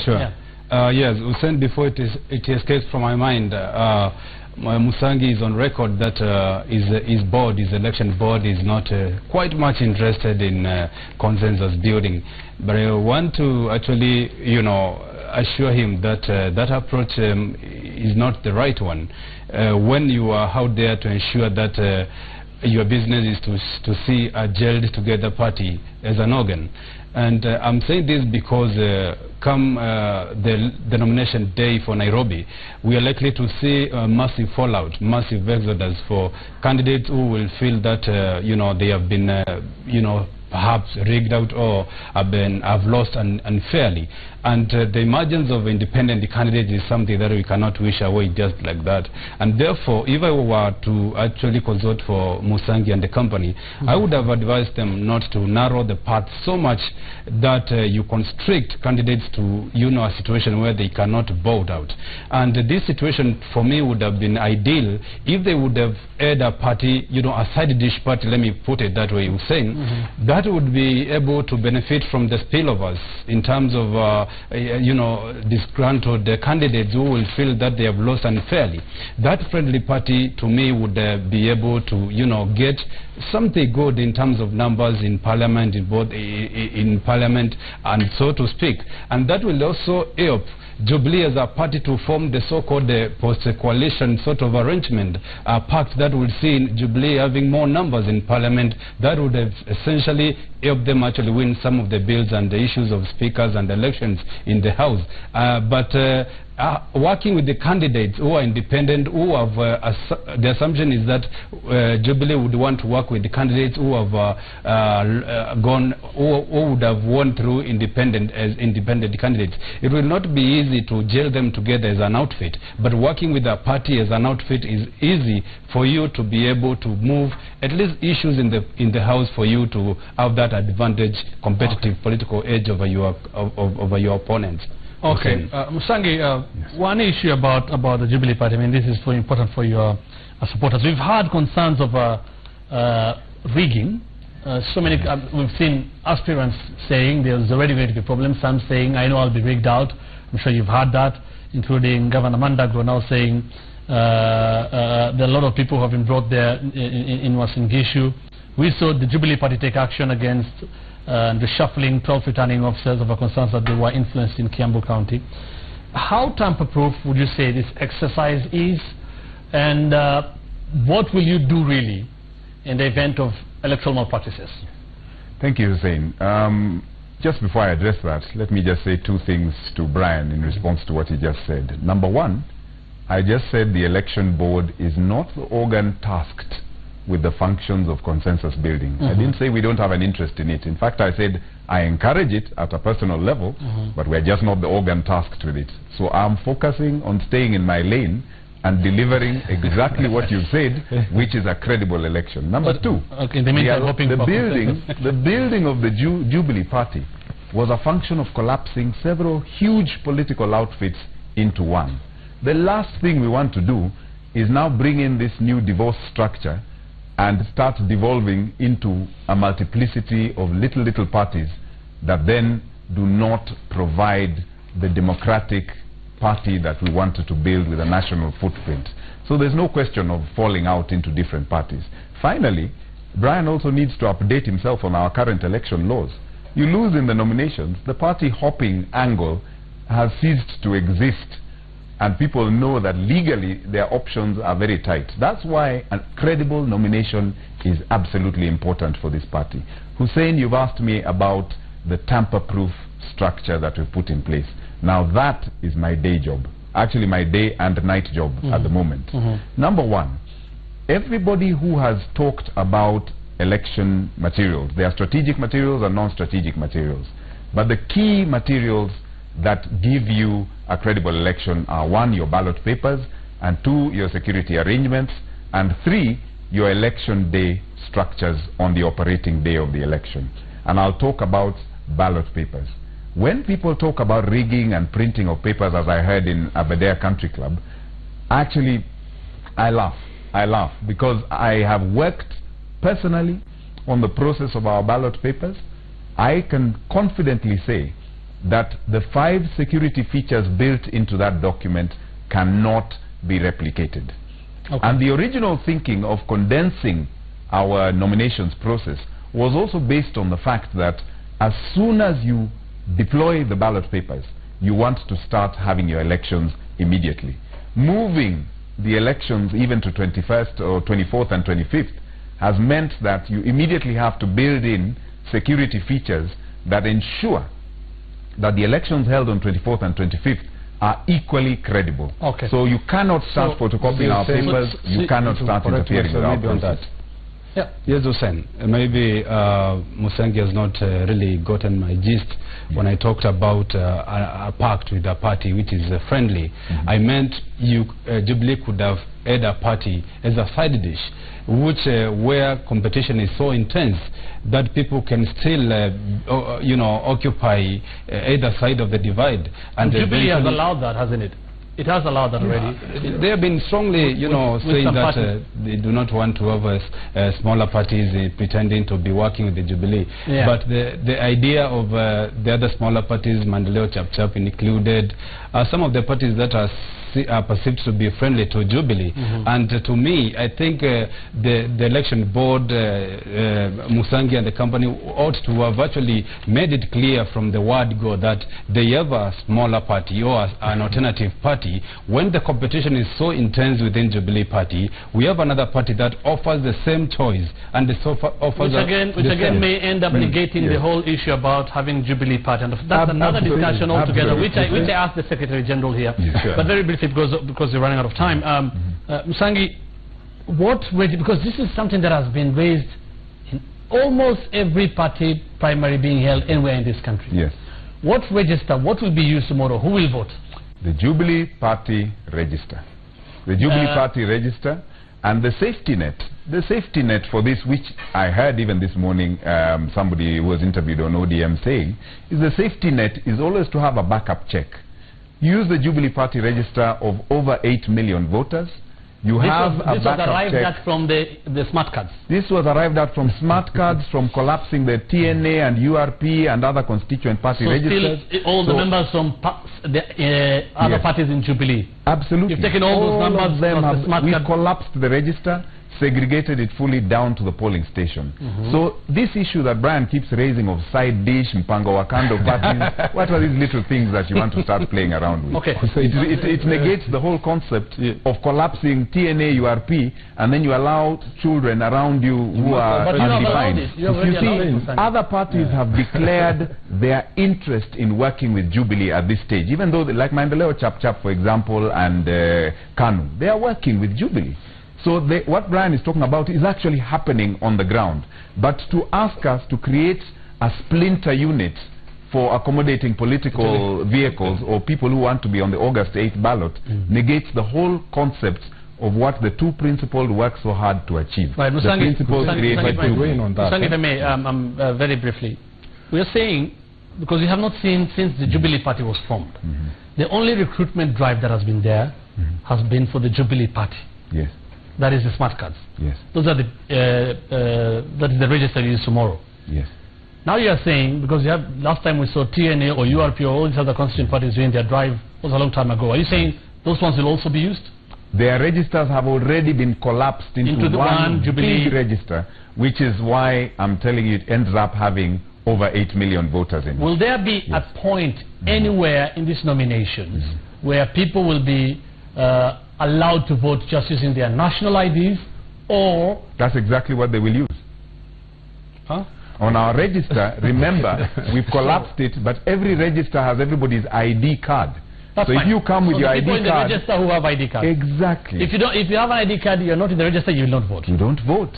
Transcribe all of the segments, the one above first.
Sure. Yeah. Yes, Hussein, before it escapes from my mind, Musangi is on record that his election board is not quite much interested in consensus building. But I want to actually, assure him that that approach is not the right one. When you are out there to ensure that your business is to see a gelled together party as an organ. And I'm saying this because come the nomination day for Nairobi, we are likely to see massive fallout, massive exodus for candidates who will feel that they have been perhaps rigged out or have lost unfairly. And the emergence of independent candidates is something that we cannot wish away just like that. And therefore, if I were to actually consult for Musangi and the company, I would have advised them not to narrow the path so much that you constrict candidates to, a situation where they cannot vote out. And this situation, for me, would have been ideal if they would have had a party, a side dish party, let me put it that way, Hussein, that would be able to benefit from the spillovers in terms of disgruntled candidates who will feel that they have lost unfairly. That friendly party, to me, would be able to, get something good in terms of numbers in parliament, in parliament, and so to speak. And that will also help Jubilee as a party to form the so-called post-coalition sort of arrangement, a pact that would see Jubilee having more numbers in parliament. That would have essentially helped them actually win some of the bills and the issues of speakers and elections in the House. Working with the candidates who are independent, who have the assumption is that Jubilee would want to work with the candidates who have who would have won through independent candidates. It will not be easy to gel them together as an outfit, but working with a party as an outfit is easy for you to be able to move at least issues in the House for you to have that advantage, competitive political edge over your opponents. Okay, Musangi, yes. One issue about the Jubilee Party, I mean, this is very important for your supporters. We've had concerns of rigging. So many, we've seen aspirants saying there's already going to be problems. Some saying, I know I'll be rigged out. I'm sure you've heard that, including Governor Mandagro now saying there are a lot of people who have been brought there in Uasin Gishu. We saw the Jubilee Party take action against the shuffling 12 returning officers over concerns that they were influenced in Kiambu County. How tamper-proof would you say this exercise is, and what will you do really in the event of electoral malpractices? Thank you, Hussein. Just before I address that, let me just say two things to Brian in response to what he just said. Number one, I just said the election board is not the organ tasked with the functions of consensus building. I didn't say we don't have an interest in it. In fact, I said I encourage it at a personal level, but we're just not the organ tasked with it. So I'm focusing on staying in my lane and delivering exactly what you said, which is a credible election. Number two, okay, the building of the Jubilee Party was a function of collapsing several huge political outfits into one. The last thing we want to do is now bring in this new divorce structure and start devolving into a multiplicity of little parties that then do not provide the democratic party that we wanted to build with a national footprint. So there's no question of falling out into different parties. Finally, Brian also needs to update himself on our current election laws. You lose in the nominations, the party hopping angle has ceased to exist, and people know that legally their options are very tight. That's why a credible nomination is absolutely important for this party. Hussein, you've asked me about the tamper-proof structure that we've put in place. Now that is my day job, actually my day and night job at the moment. Number one, everybody who has talked about election materials, there are strategic materials and non-strategic materials, but the key materials that give you a credible election are: one, your ballot papers, and two, your security arrangements, and three, your election day structures on the operating day of the election. And I'll talk about ballot papers. When people talk about rigging and printing of papers, as I heard in Aberdare Country Club, actually I laugh because I have worked personally on the process of our ballot papers. I can confidently say that the 5 security features built into that document cannot be replicated. Okay. And the original thinking of condensing our nominations process was also based on the fact that as soon as you deploy the ballot papers, you want to start having your elections immediately. Moving the elections even to 21st or 24th and 25th has meant that you immediately have to build in security features that ensure that the elections held on 24th and 25th are equally credible. Okay. So you cannot start photocopying our papers, you cannot start interfering with our process. Yeah. Yes, Hussein. Maybe Musangi has not really gotten my gist when I talked about a pact with a party which is friendly. I meant Jubilee could have had a party as a side dish, which where competition is so intense that people can still, occupy either side of the divide. And Jubilee has allowed that, hasn't it? It has allowed that already. They have been strongly, saying that they do not want to have smaller parties pretending to be working with the Jubilee. Yeah. But the idea of the other smaller parties, Mandeleo Chap included, some of the parties that are perceived to be friendly to Jubilee. And to me, I think the election board, Musangi and the company ought to have actually made it clear from the word go that they have a smaller party or an alternative party. When the competition is so intense within Jubilee party, we have another party that offers the same choice and offers which again may end up negating the whole issue about having Jubilee party. And that's another discussion altogether, which I asked the Secretary General here. But very briefly, because we're running out of time, Musangi, because this is something that has been raised in almost every party primary being held anywhere in this country. Yes. What register, what will be used tomorrow? Who will vote? The Jubilee Party Register. The Jubilee Party Register and the safety net. The safety net for this, which I heard even this morning, somebody who was interviewed on ODM saying, is the safety net is always to have a backup check. Use the Jubilee Party Register of over 8 million voters. You have a backup check. This was arrived at from the smart cards. This was arrived at from smart cards, from collapsing the TNA and URP and other constituent party registers. Still all the members from other parties in Jubilee. Absolutely. You've taken all those numbers from the smart card. We collapsed the register, segregated it fully down to the polling station. So this issue that Brian keeps raising of side dish, mpango wakando parties, what are these little things that you want to start playing around with? Okay. So it negates the whole concept of collapsing TNA, URP, and then you allow children around you who are undefined. You see, other parties have declared their interest in working with Jubilee at this stage, even though, like Mandeleo Chap, for example, and Kanu, they are working with Jubilee. So what Brian is talking about is actually happening on the ground. But to ask us to create a splinter unit for accommodating political vehicles or people who want to be on the August 8th ballot negates the whole concept of what the two principles work so hard to achieve. Right, the principles created on that. Musangi, if I may, very briefly. We are saying, because we have not seen since the Jubilee Party was formed, the only recruitment drive that has been there has been for the Jubilee Party. Yes. That is the smart cards. Yes. Those are the that is the register used tomorrow. Yes. Now you are saying, because you have last time we saw TNA or URP or all these other constituent parties doing their drive was a long time ago. Are you saying those ones will also be used? Their registers have already been collapsed into one big register, which is why I'm telling you it ends up having over 8 million voters in it. Will there be a point anywhere in these nominations where people will be allowed to vote just using their national IDs, or... That's exactly what they will use. Huh? On our register, remember, we've collapsed it, but every register has everybody's ID card. That's so fine. If you come with your ID card... people in the register who have ID cards. Exactly. If you have an ID card, you're not in the register, you will not vote. You don't vote.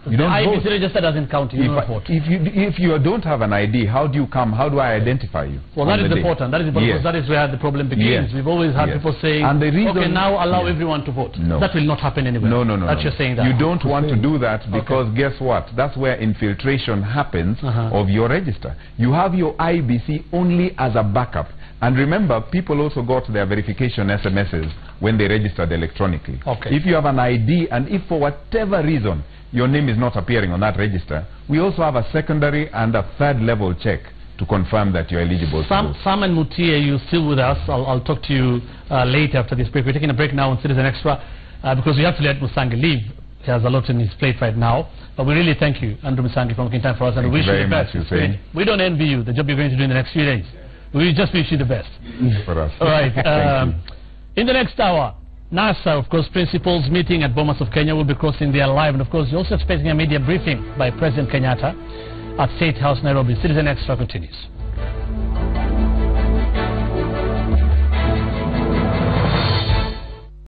You don't vote. The IBC register doesn't count, you don't vote. If you don't have an ID, how do you come? How do I identify you? Well, that is important. That is important, because that is where the problem begins. We've always had people saying, and the reason, okay, now allow everyone to vote. No. That will not happen anywhere. No. That's you're saying that. You don't want to do that because guess what? That's where infiltration happens of your register. You have your IBC only as a backup. And remember, people also got their verification SMSs when they registered electronically. If you have an ID, and if for whatever reason your name is not appearing on that register, we also have a secondary and a third level check to confirm that you're eligible to vote. Sam and Mutie, you're still with us. I'll talk to you later after this break. We're taking a break now on Citizen Extra because we have to let Musangi leave. He has a lot on his plate right now. But we really thank you, Andrew Musangi, for making time for us. And we wish you the best. We don't envy you, the job you're going to do in the next few days. We just wish you the best. For us. All right. In the next hour, NASA, of course, principals meeting at Bomas of Kenya will be crossing there live. And, of course, you're also expecting a media briefing by President Kenyatta at State House, Nairobi. Citizen Extra continues.